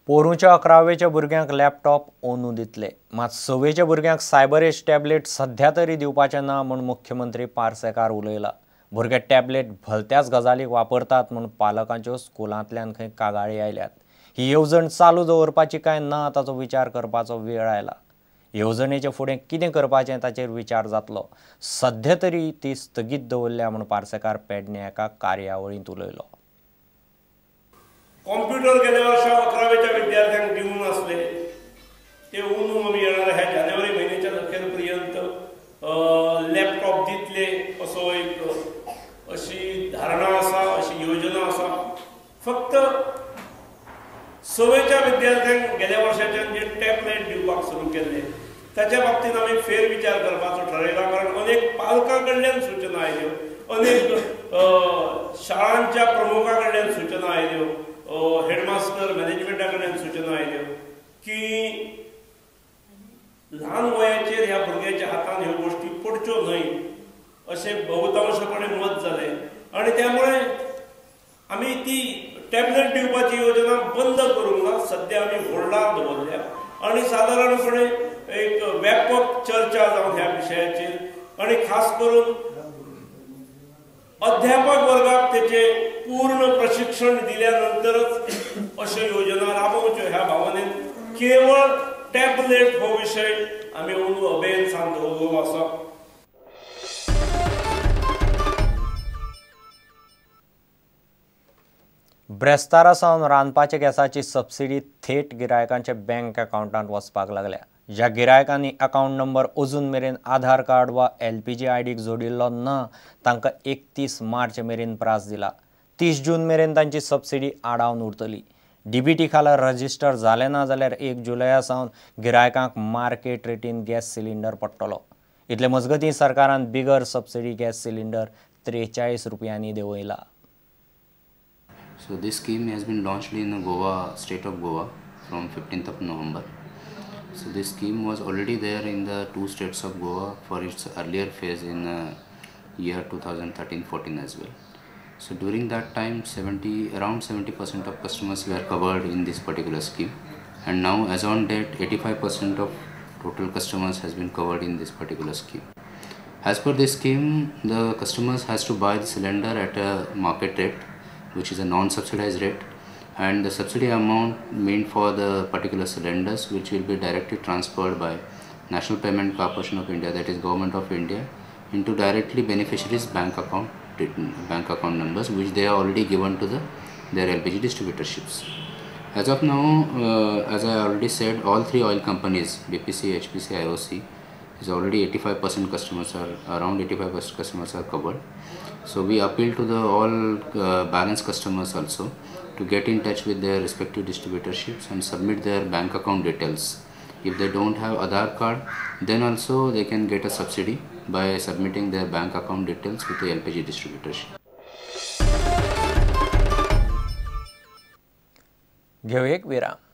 पोरूच्या 11वेच्या भुरग्यांक लॅपटॉप ओनू दितले, मात 6वेच्या भुरग्यांक सायबर एज टॅबलेट सध्या तरी दिवपाचे ना म्हूण मुख्यमंत्री पार्सेकार उलयला। भुरगे टॅबलेट भलत्याच गजालीक वापरतात म्हूण पालकांच्यो स्कुलांतल्यान खंय कागाळी आयल्यात। ही येवजण चालू दवरपाची काय ना ताचो विचार करपाचो वेळ आयला। येवजणेचे फुडें कितें करपाचें ताचेर विचार जातलो। सध्या तरी ती स्थगीत दवरल्या म्हूण पार्सेकार पेडणे एका कार्यावळींत उलयलो। कॉम्प्युटर गेल्या वर्सा 11वेच्या विद्यार्थ्यांक दिवून असले ते उनू आमी येणाऱ्या ह्या जानेवारी म्हयन्याच्या अखेरपर्यंत लॅपटॉप दितले असो एक अशी धारणा आसा, अशी योजना आसा। फक्त 6वेच्या विद्यार्थ्यांक गेल्या वर्साच्यान जे टॅबलेट दिवपाक सुरू केल्ले ताच्या बाबतींत आमी फेर विचार करपाचो ठरयला, कारण अनेक पालकां कडल्यान सूचना आयल्यो, अनेक शाळांच्या प्रमुखां कडल्यान सूचना आयल्यो, हेडमास्टर मॅनेजमेंटा कडल्यान सूचना आयल्यो की ल्हान वयाचेर ह्या भुरग्याच्या हातान ह्यो गोष्टी पडच्यो न्हय अशें बहुतांशपणे मत जालें। आनी त्यामुळे आमी ती टॅबलेट दिवपाची योजना बंद करूंक ना, सध्या आमी होल्डार दवरल्या आनी सादारणपणे एक व्यापक चर्चा जावन ह्या विशयाचेर आनी खास करून अध्यापक वर्गाक तेचे पूर्ण प्रशिक्षण दिल्यानंतरच अशा योजना राबोवच्यो ह्या भावनेन केवळ टॅबलेट हो विषय आमी अंदू अभेसान दवरलो आसा। ब्रेस्तारा सावन रांदपाच्या गॅसाची सबसिडी थेट गिरायकांच्या बँक अकाउंटांत वचपाक लागल्या। ज्या गिरायकांनी अकाउंट नंबर अजून मेरेन आधार कार्ड वा LPG आयडीक जोडिल्लो ना तांकां 31 मार्च मेरेन प्रास दिला। 30 जून मेरेन तांची सबसिडी आडावन उरतली। DBT खाला रजिस्टर जालें ना जाल्यार 1 जुलया सावन गिरायकांक मार्केट रेटीन गॅस सिलिंडर पडटलो। इतले मजगतीं सरकारान बिगर सबसिडी गॅस सिलिंडर 43 रुपयांनी देंवयला। So this scheme has been launched in Goa, state of Goa from 15th of November. So this scheme was already there in the 2 states of Goa for its earlier phase in year 2013-14 as well. So during that time around 70% of customers were covered in this particular scheme, and now as on date 85% of total customers has been covered in this particular scheme. As per this scheme, the customers has to buy the cylinder at a market rate, which is a non-subsidized rate, and the subsidy amount meant for the particular cylinders which will be directly transferred by National Payment Corporation of India, that is Government of India, into directly beneficiaries' bank account numbers which they are already given to their LPG distributorships. As of now, as I already said, all 3 oil companies, BPC, HPC, IOC, is already 85% customers are around 85% customers are covered. So we appeal to the all balanced customers also to get in touch with their respective distributorships and submit their bank account details. If they don't have Aadhaar card, then also they can get a subsidy by submitting their bank account details with the LPG distributorship. घेऊ एक विराम।